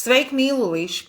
Sveiki, mīlulīši!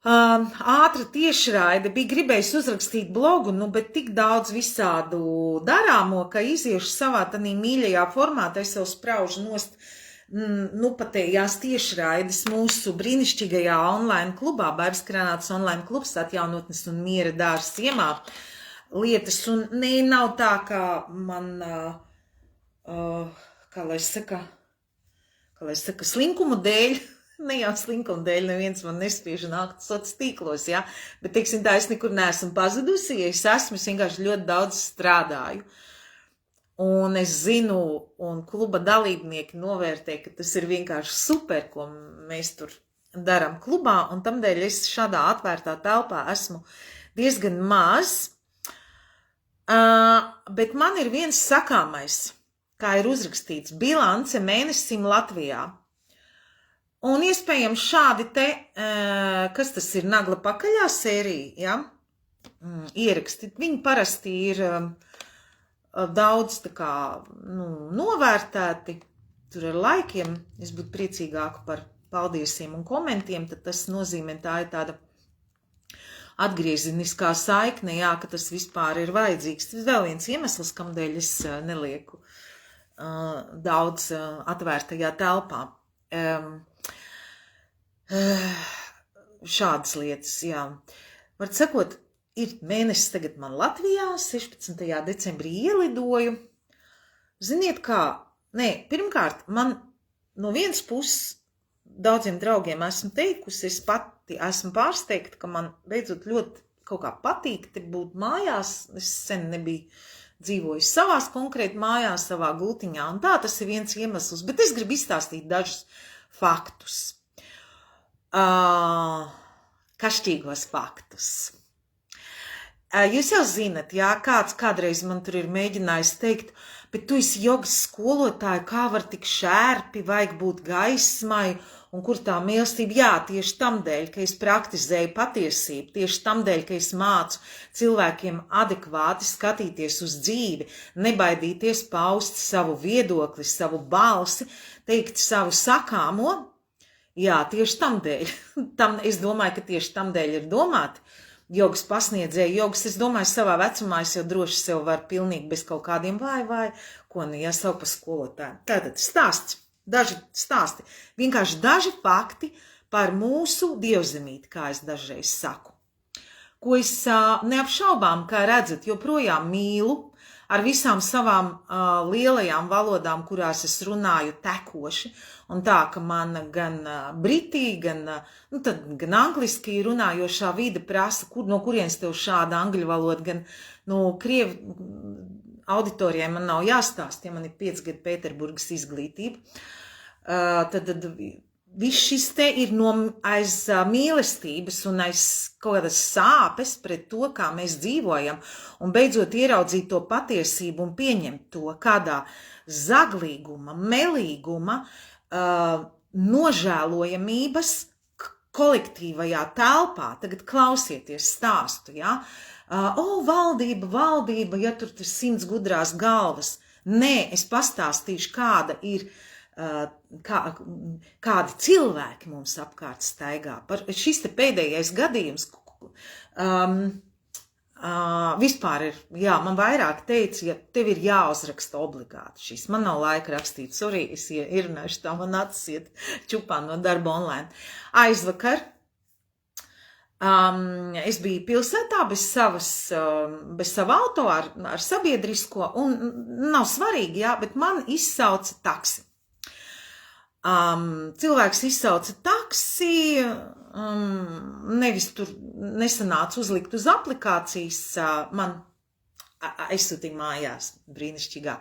Ātra tiešraide bija gribējis uzrakstīt blogu, bet tik daudz visādu darāmo, ka iziešu savā tanī mīļajā formātā, es jau spraužu nost patējās tiešraides mūsu brīnišķīgajā online klubā, Bairis Krānāts online klubs, atjaunotnes un miera dārs ciemā lietas, un nav tā, kā man, kā lai saka, slinkumu dēļ, ne jau slinkuma dēļ, neviens man nespiež nākt sociālos tīklos, ja? Bet, teiksim tā, es nekur neesmu pazudusi, ja es vienkārši ļoti daudz strādāju. Un es zinu, un kluba dalībnieki novērtē, ka tas ir vienkārši super, ko mēs tur darām klubā, un tamdēļ es šādā atvērtā telpā esmu diezgan maz. Bet man ir viens sakāmais, kā ir uzrakstīts, bilance mēnesim Latvijā. Un iespējams šādi te, kas tas ir, nagla pakaļā sērija, ja? Ieraksti. Viņi parasti ir daudz tā kā, novērtēti, tur ar laikiem. Es būtu priecīgāka par paldiesiem un komentiem, tad tas nozīmē, tā ir tāda atgriezeniskā saikne, jā, ka tas vispār ir vajadzīgs. Tas vēl viens iemesls, kamdēļ es nelieku daudz atvērtajā telpā. Šādas lietas, jā. Var sakot, ir mēnesis tagad man Latvijā, 16. decembrī ielidoju. Ziniet kā, pirmkārt, man no vienas puses daudziem draugiem esmu teikusi, es pati esmu pārsteigta, ka man beidzot ļoti kaut kā patīk te būt mājās, es sen nebiju dzīvojis savās konkrēti mājās, savā gultiņā, un tā tas ir viens iemesls, bet es gribu izstāstīt dažus faktus. Kašķīgos faktus. Jūs jau zinat, jā, kāds kādreiz man tur ir mēģinājis teikt, bet tu esi jogas skolotāja, kā var tik šērpi, vajag būt gaismai, un kur tā mīlestība? Jā, tieši tamdēļ, ka es praktizēju patiesību, tieši tamdēļ, ka es mācu cilvēkiem adekvāti skatīties uz dzīvi, nebaidīties paust savu viedokli, savu balsi, teikt savu sakāmo. Jā, tieši tamdēļ. Es domāju, ka tieši tamdēļ ir domāti jogas pasniedzēji. Jogas, es domāju, savā vecumā es jau droši sev varu pilnīgi bez kaut kādiem vai, ko jāsauc par skolotāju. Tātad stāsts. Daži stāsti, vienkārši daži fakti par mūsu dievzemīti, kā es dažreiz saku, ko es neapšaubām, kā redzat, joprojām mīlu ar visām savām lielajām valodām, kurās es runāju tekoši, un tā, ka man gan britī, gan angliski runājošā vide prasa, no kurienes tev šāda angļu valoda, gan no krievu auditorijai man nav jāstāst, ja man ir 5 gadu Pēterburgas izglītība. Tad viss šis te ir aiz mīlestības un aiz kaut kādas sāpes pret to, kā mēs dzīvojam, un beidzot ieraudzīt to patiesību un pieņemt to kādā zaglīguma, melīguma, nožēlojamības kolektīvajā telpā. Tagad klausieties stāstu, ja? Valdība, ja tur 100 gudrās galvas. Nē, es pastāstīšu, kāda ir, kādi cilvēki mums apkārt staigā. Šis te pēdējais gadījums vispār ir, jā, man vairāk teica, ja tev ir jāuzraksta obligāti šis. Man nav laika rakstīt, sorry, es ierunāšu tā, man atsiet čupā no darba online. Aizvakar es biju pilsētā bez sava auto ar sabiedrisko, un nav svarīgi, jā, bet man izsauca taksi. Cilvēks izsauca taksi, nevis tur nesanāca uzlikt uz aplikācijas, man aizsūtīja mājās brīnišķīgā,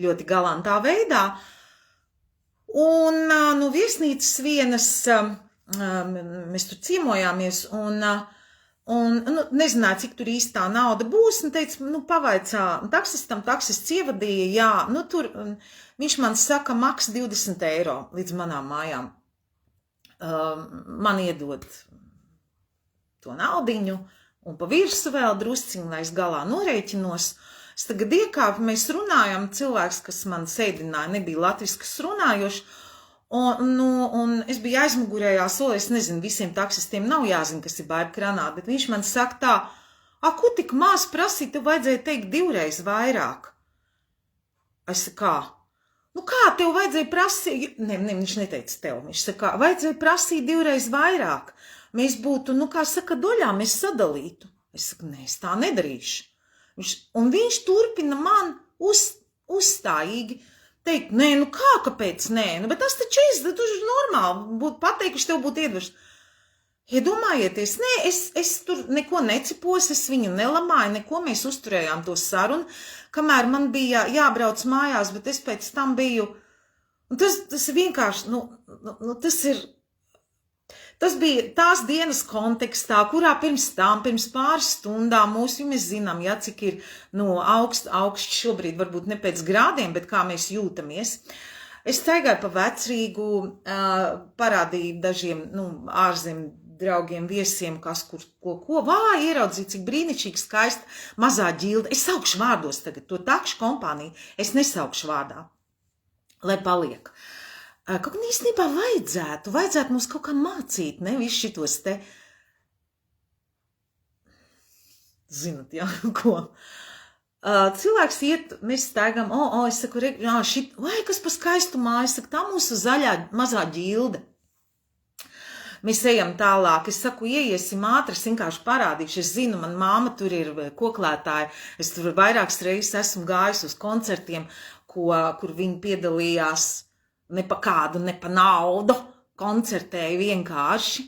ļoti galantā veidā, un no viesnīcas vienas mēs tur ciemojāmies, un nezināju, cik tur īstā nauda būs, un teica, pavaicā taksistam, taksists ievadīja, jā, tur, viņš man saka, maks 20 eiro līdz manām mājām. Man iedod to naudiņu, un pa virsu vēl drusciņu, lai es galā norēķinos. Es tagad iekāpu, mēs runājam, cilvēks, kas man sēdināja, nebija latviskas runājoši, Un es biju aizmugurējā solī, es nezinu, visiem taksistiem nav jāzina, kas ir baiba granāta, bet viņš man saka tā, ko tik maz prasīt, tev vajadzēja teikt 2 vairāk. Es saku, kā? Nu kā tev vajadzēja prasīt? Ne, viņš neteica tev, viņš saka, vajadzēja prasīt 2 vairāk. Mēs būtu, kā saka, doļā, mēs sadalītu. Es saku, nē, es tā nedarīšu. Un viņš turpina man uzstājīgi teikt, nē, kāpēc nē? Bet tas taču normāli būtu pateikuši, tev būtu iedvešs. Iedomājieties, nē, es tur neko necipos, es viņu nelamāju, neko, mēs uzturējām to sarunu, kamēr man bija jābrauc mājās, bet es pēc tam biju, un tas ir vienkārši, tas bija tās dienas kontekstā, kurā pirms pāris stundām mēs zinām, cik ir augsts šobrīd, varbūt ne pēc grādiem, bet kā mēs jūtamies. Es staigāju pa Vecrīgu, parādīju dažiem ārzem draugiem, viesiem, kas ko ieraudzīja, cik brīnišķīgi skaista mazā ģilde. Es saukšu vārdos tagad, to takšu kompāniju, es nesaukšu vārdā, lai paliek. Kaut kā īstenībā vajadzētu mums kaut kā mācīt, ne, visu šitos te, zinat, ko. Cilvēks iet, mēs staigām, es saku, kas pa skaistu māju, es saku, tā mūsu zaļā mazā ģilde. Mēs ejam tālāk, es saku, ieiesim ātri, es vienkārši parādīšu, es zinu, man māma tur ir koklētāja, es tur vairākas reizes esmu gājis uz koncertiem, kur viņi piedalījās. Ne pa kādu, ne pa naudu, koncertēju vienkārši,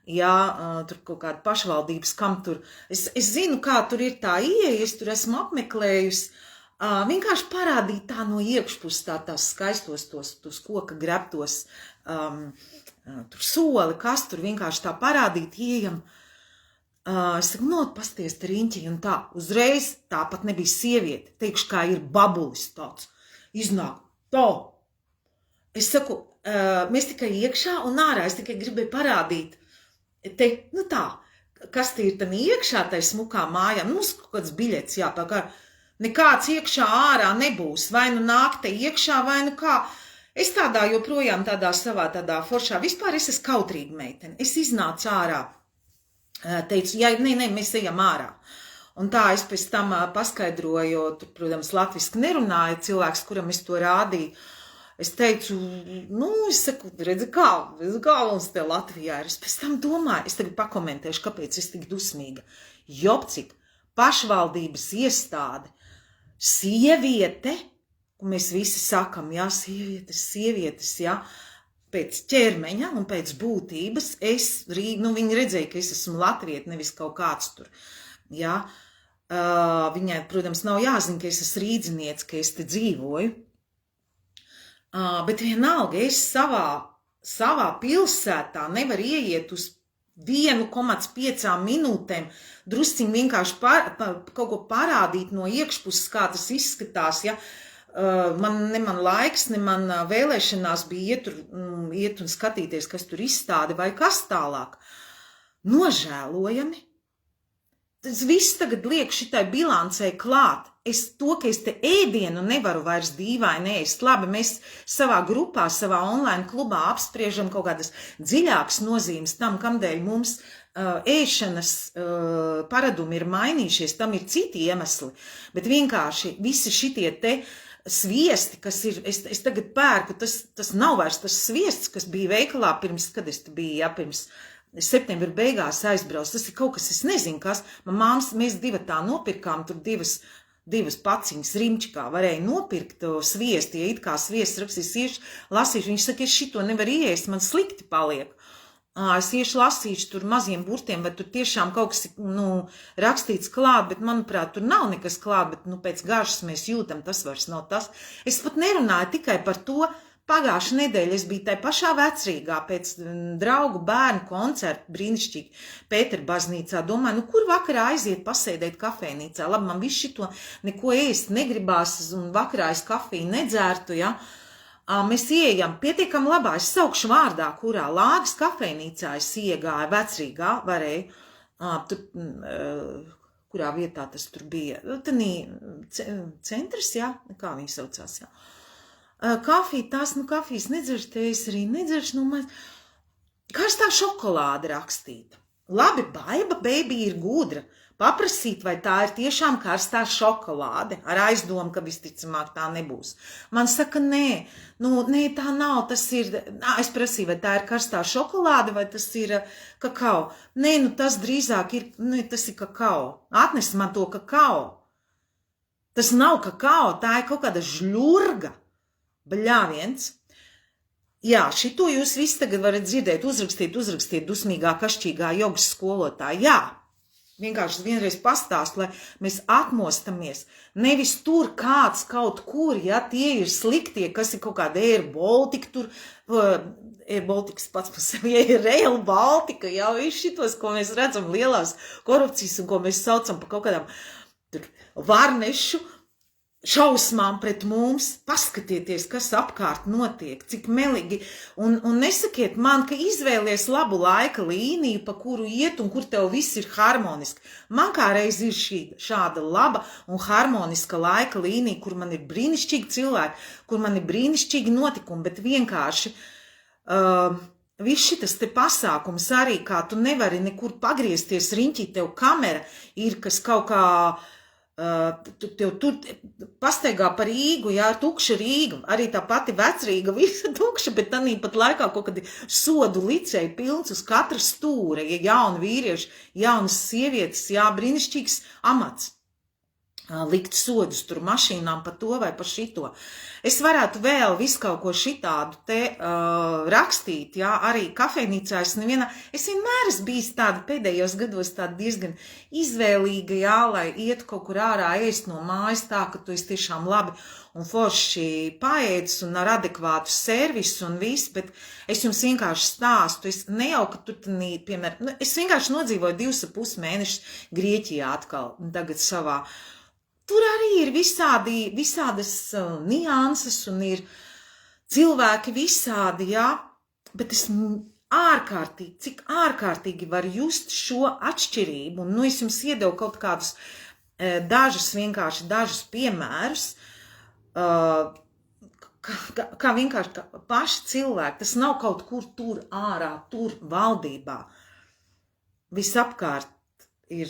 tur kaut kāda pašvaldības, kam tur, es zinu, kā tur ir tā ieeja, es tur esmu apmeklējusi, vienkārši parādīt tā no iekšpuses, tās skaistos, tos koka grebtos, tur soli, kas tur vienkārši tā parādīt, ieejam, es saku, pasties te riņķi, un tā, uzreiz tāpat nebija sieviete, teikšu, kā ir babulis tāds, iznāk, tā. Es saku, mēs tikai iekšā un ārā, es tikai gribēju parādīt, te, tā, kas te ir tam iekšā, tai smukā mājā, mums kaut kāds biļets jāpagār, nekāds iekšā ārā nebūs, vai nāk te iekšā, vai kā, es tādā joprojām savā foršā, vispār es esmu kautrīga meitene, es iznācu ārā, teicu, nē, mēs ejam ārā. Un tā es pēc tam paskaidroju, tur, protams, latviski nerunāja cilvēks, kuram es to rādīju. Es teicu, es saku, redzi, kā mums te Latvijā ir. Es pēc tam domāju, es tagad pakomentēšu, kāpēc es tik dusmīga. Jopcik, pašvaldības iestāde, sieviete, un mēs visi sakam, sievietes, pēc ķermeņa un pēc būtības, viņi redzēja, ka es esmu latvieta, nevis kaut kāds tur, Viņai, protams, nav jāzina, ka es esmu rīdzinieks, ka es te dzīvoju. Bet vienalga, es savā pilsētā nevaru ieiet uz 1,5 minūtēm, drusciņi vienkārši kaut ko parādīt no iekšpuses, kā tas izskatās, ja. Man laiks, ne man vēlēšanās bija iet un skatīties, kas tur izstāde vai kas tālāk. Nožēlojami. Tas viss tagad liek šitai bilancei klāt. Ka es te ēdienu nevaru vairs dīvaini ēst. Labi, mēs savā grupā, savā online klubā apspriežam kaut kādas dziļākas nozīmes tam, kamdēļ mums ēšanas paradumi ir mainījušies, tam ir citi iemesli. Bet vienkārši visi šitie te sviesti, kas ir, es tagad pērku, tas nav vairs tas sviests, kas bija veikalā pirms, kad es te biju, pirms septembra beigās aizbrauc. Tas ir kaut kas, es nezinu, kas. Māmas, mēs divatā nopirkām tur divas paciņas rimčikā, varēja nopirkt sviesti, ja it kā sviests rakstīs, lasīšu, viņš saka, es šito nevaru ieiest, man slikti paliek. Es iešu lasīšu tur maziem burtiem, vai tur tiešām kaut kas rakstīts klāt, bet manuprāt, tur nav nekas klāt, bet pēc garšas mēs jūtam, tas vairs nav tas. Es pat nerunāju tikai par to. Pagājušā nedēļa es biju tai pašā Vecrīgā pēc draugu bērnu koncertu brīnišķīgi Pētera baznīcā. Domāju, kur vakarā aiziet pasēdēt kafejnīcā. Labi, man viss šito neko ēst negribās un vakarā es kafiju nedzērtu, ja. Mēs ieejam pietiekam labā, es saukšu vārdā, kurā Lāgas kafejnīcā es iegāju Vecrīgā, varēju, tur, kurā vietā tas tur bija, centrs, jā, kā viņi saucās, jā. Kafija, tās, kafijas nedzerš, tējas arī nedzerš, karstā šokolāde rakstīta. Labi, baiba, baby ir gudra. Paprasīt, vai tā ir tiešām karstā šokolāde, ar aizdomu, ka visticamāk tā nebūs. Man saka, nē, nē, tā nav, tas ir, es prasīju, vai tā ir karstā šokolāde, vai tas ir kakao. Nē, tas drīzāk ir, tas ir kakao. Atnes man to kakao. Tas nav kakao, tā ir kaut kāda žļurga. Bļāviens. Jā, šito jūs visi tagad varat dzirdēt, uzrakstiet dusmīgā, kašķīgā jogas skolotāja. Jā. Vienkārši vienreiz pastāst, lai mēs atmostamies. Nevis tur kāds kaut kur, ja tie ir sliktie, kas ir kaut kāda Air Baltica, tur, Air Baltics pats par sevi, ja ir Rail Baltica, jau ir šitos, ko mēs redzam lielās korupcijas un ko mēs saucam par kaut kādām varnešu šausmām pret mums. Paskatieties, kas apkārt notiek, cik melīgi, un nesakiet man, ka izvēlies labu laika līniju, pa kuru iet un kur tev viss ir harmoniski. Man kā reiz ir šāda laba un harmoniska laika līnija, kur man ir brīnišķīgi cilvēki, kur man ir brīnišķīgi notikumi, bet vienkārši viss šitas te pasākums arī, kā tu nevari nekur pagriezties riņķī, tev kamera ir, kas kaut kā tev tur pastaigā par Rīgu, jā, tukša Rīga, arī tā pati Vecrīga, visa tukša, bet tanī pat laikā kaut kādi sodu licēji pilns uz katra stūra, ja jauni vīrieši, jaunas sievietes, jā, brīnišķīgs amats. Likt sodus tur mašīnām pa to vai pa šito. Es varētu vēl visu kaut ko šitādu te rakstīt, jā, arī kafejnīcā es vienmēr esmu bijis tāda pēdējos gados tāda diezgan izvēlīga, jā, lai iet kaut kur ārā ēst no mājas tā, ka tu esi tiešām labi un forši paēdis un ar adekvātu servisu un viss, bet es jums vienkārši stāstu, es nejauka tur, piemēram, es vienkārši nodzīvoju 2,5 mēnešus Grieķijā atkal, tagad savā. Tur arī ir visādas nianses un ir cilvēki visādi, jā, bet es cik ārkārtīgi var just šo atšķirību, un es jums iedevu kaut kādus dažus piemērus, kā vienkārši paši cilvēki, tas nav kaut kur tur ārā, tur valdībā, visapkārt ir.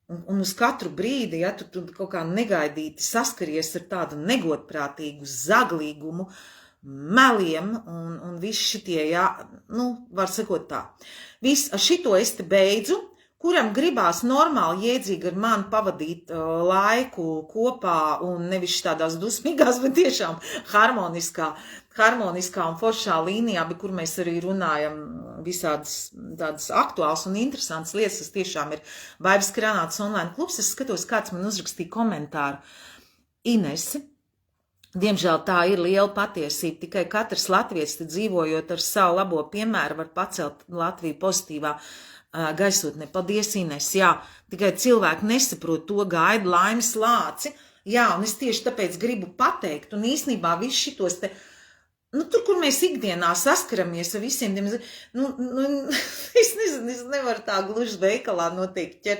Un uz katru brīdi, ja tu kaut kā negaidīti saskaries ar tādu negodprātīgu zaglīgumu, meliem un viss šitie, jā, var sakot tā. Ar šito es te beidzu, kuram gribās normāli jēdzīgi ar mani pavadīt laiku kopā un nevis tādās dusmīgās, bet tiešām harmoniskā un foršā līnijā, bet kur mēs arī runājam visādas tādas aktuāls un interesantas lietas, tas tiešām ir Baibas Kranātes online klubs. Es skatos, kāds man uzrakstīja komentāru. Inese, diemžēl tā ir liela patiesība, tikai katrs latvietis dzīvojot ar savu labo piemēru var pacelt Latviju pozitīvā gaisotnē. Paldies, Ines, jā, tikai cilvēki nesaprot to gaidu laimes lāci, jā, un es tieši tāpēc gribu pateikt, un īsnībā viss šitos te, tur, kur mēs ikdienā saskaramies ar visiem, es nezinu, es nevaru tā gluži veikalā noteikti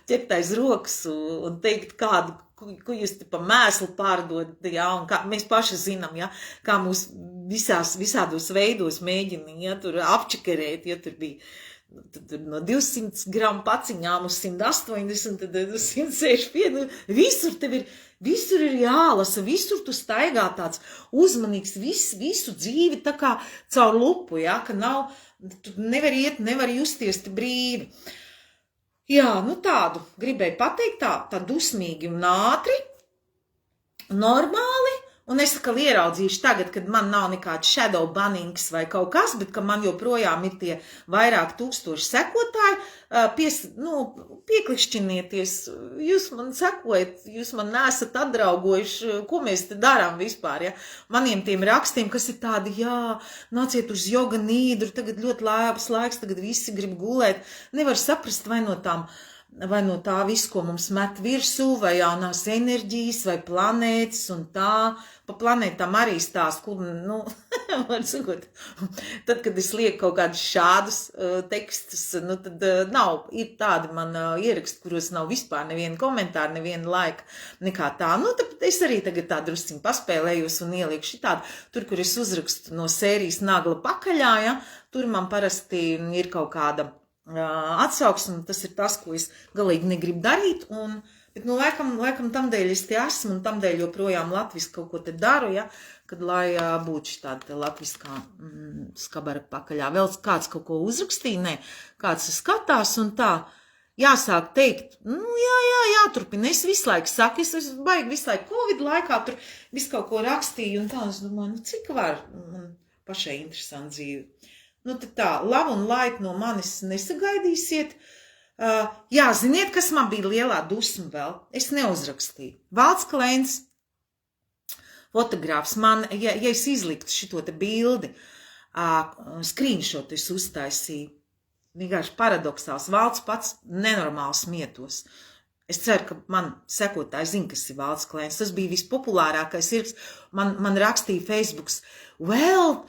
ķert aiz rokas un teikt kādu, ko jūs te pa mēslu pārdodat, jā, un kā mēs paši zinām, jā, kā mūs visādos veidos mēģina, jā, tur apčakarēt, ja tur bija no 200 gramu paciņām uz 180, tad uz 165, visur ir jālasa, visur tu staigā tāds uzmanīgs, visu dzīvi tā kā caur lupu, jā, ka tu nevar justies te brīvi. Jā, tādu gribēju pateikt, tā dusmīgi un ātri, normāli, un es atkal ieraudzīšu tagad, kad man nav nekāds shadow bannings vai kaut kas, bet ka man joprojām ir tie vairāk tūkstoši sekotāji, pieklikšķinieties, jūs man sekojat, jūs man nesat atdraugojuši, ko mēs te darām vispār, ja? Maniem tiem rakstiem, kas ir tādi, jā, nāciet uz joga nīdru, tagad ļoti labs laiks, tagad visi grib gulēt, nevar saprast vai no tām vai no tā viss, ko mums met virsū, vai jaunās enerģijas, vai planētas un tā. Pa planētām arī stāstu, nu, var sakot, tad, kad es lieku kaut kādus šādus tekstus, nu, tad ir tādi man ieraksti, kuros nav vispār neviena komentāra, neviena laika, nekā tā. Nu, tad es arī tagad tā drusciņ paspēlējos un ielieku šitādu. Tur, kur es uzrakstu no sērijas Nagla pakaļā, ja, tur man parasti ir kaut kāda atsauksme, tas ir tas, ko es galīgi negribu darīt, bet, nu, laikam tamdēļ es te esmu, un tamdēļ joprojām latviski kaut ko te daru, ja, kad, lai būtu šitāda latviskā skabara pakaļā. Vēl kāds kaut ko uzrakstīja, nē, kāds skatās un tā, jāsāk teikt, nu, jāturpina, es visu laiku saku, es baigi visu laiku Covid laikā, tur visu kaut ko rakstīju, un tā, es domāju, nu, cik var, man pašai interesanti dzīve. Nu, tad tā, love un light no manis nesagaidīsiet. Jā, ziniet, kas man bija lielā dusma vēl? Es neuzrakstīju. Valds Klēns, fotogrāfs, man, ja es izliktu šito te bildi, screenshot es uztaisīju. Vienkārši paradoxāls. Valds pats nenormāli smietos. Es ceru, ka man sekotāji zina, kas ir Valds Klēns. Tas bija vispopulārākais ieraksts. Man rakstīja Facebooks, well,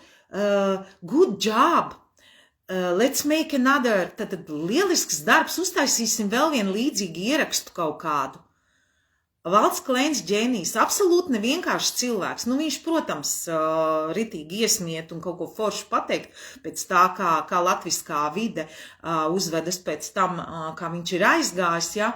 good job, let's make another, tad lielisks darbs, uztaisīsim vēl vienu līdzīgu ierakstu kaut kādu. Valds Klēns ģēnijs, absolūti nevienkāršs cilvēks. Nu, viņš, protams, ritīgi iesmiet un kaut ko foršu pateikt pēc tā, kā latviskā vide uzvedas pēc tam, kā viņš ir aizgājis, ja.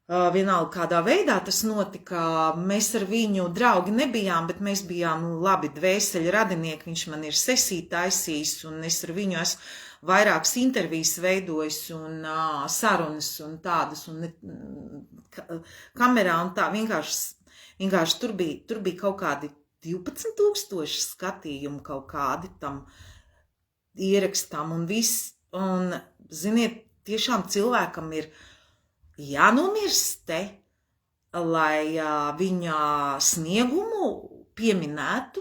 Vienalga kādā veidā tas notika, mēs ar viņu draugi nebijām, bet mēs bijām labi dvēseļu radinieki, viņš man ir sesiju taisījis, un es ar viņu esmu vairākas intervijas veidojis, un sarunas un tādas, un kamerā un tā, vienkārši tur bija kaut kādi 12,000 skatījumu kaut kādi tam ierakstam, un viss, un, ziniet, tiešām cilvēkam ir jānomirst te, lai viņa sniegumu pieminētu.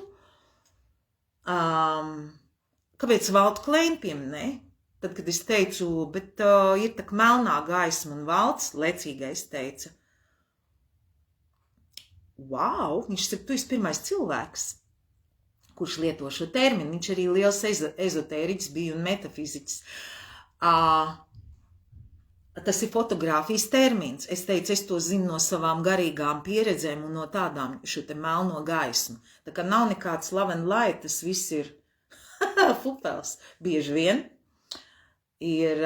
Kāpēc Valdu Klēnu pieminēja? Tad, kad es teicu, bet ir tā melnā gaisma un Valds lecīgais teica, wow, viņš ir pirmais cilvēks, kurš lieto šo terminu. Viņš arī liels ezotēriķis bija un metafiziķis. Tas ir fotogrāfijas termins. Es teicu, es to zinu no savām garīgām pieredzēm un no tādām šo te melno gaismu. Tā kā nav nekāds love and light, tas viss ir fupels. Bieži vien ir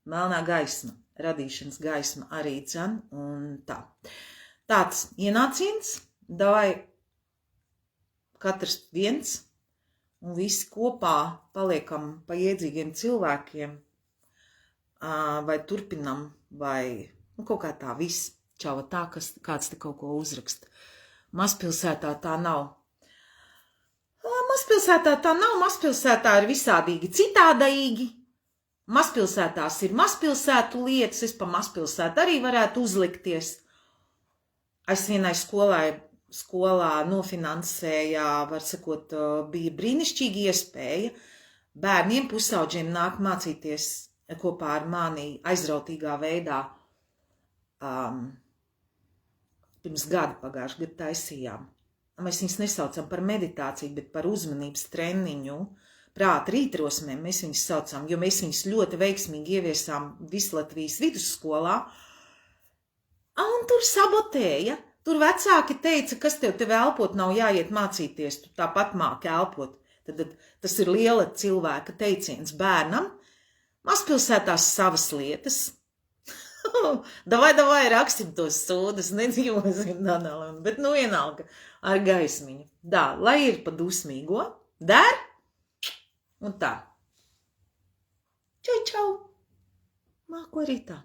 melnā gaisma, radīšanas gaisma arī dzen un tā. Tāds ienāciens, davai katrs viens un visi kopā paliekam pa iedzīgiem cilvēkiem, vai turpinam, vai kaut kā tā viss čauva tā, kāds te kaut ko uzraksta. Mazpilsētā tā nav. Mazpilsētā ir visādīgi citādīgi. Mazpilsētās ir mazpilsētu lietas, es pa mazpilsētu arī varētu uzlikties. Es vienai skolā nofinansēja, var sakot, bija brīnišķīga iespēja bērniem pusauģiem nāk mācīties kopā ar mani aizrautīgā veidā. Pirms pagājušā gada taisījām. Mēs viņus nesaucam par meditāciju, bet par uzmanības treniņu. Prāta rītrosmēm mēs viņus saucam, jo mēs viņus ļoti veiksmīgi ieviesām Vislatvijas vidusskolā. Un tur sabotēja. Tur vecāki teica, kas tev elpot nav jāiet mācīties, tu tāpat māki elpot. Tad tas ir liela cilvēka teiciens bērnam. Mazpilsētās savas lietas. Davai, rakstim tos sūdas, nedzīvosim tādā, bet nu vienalga ar gaismiņu. Tā, lai ir pa dusmīgo, der, un tā. Čau, čau, māko arī tā.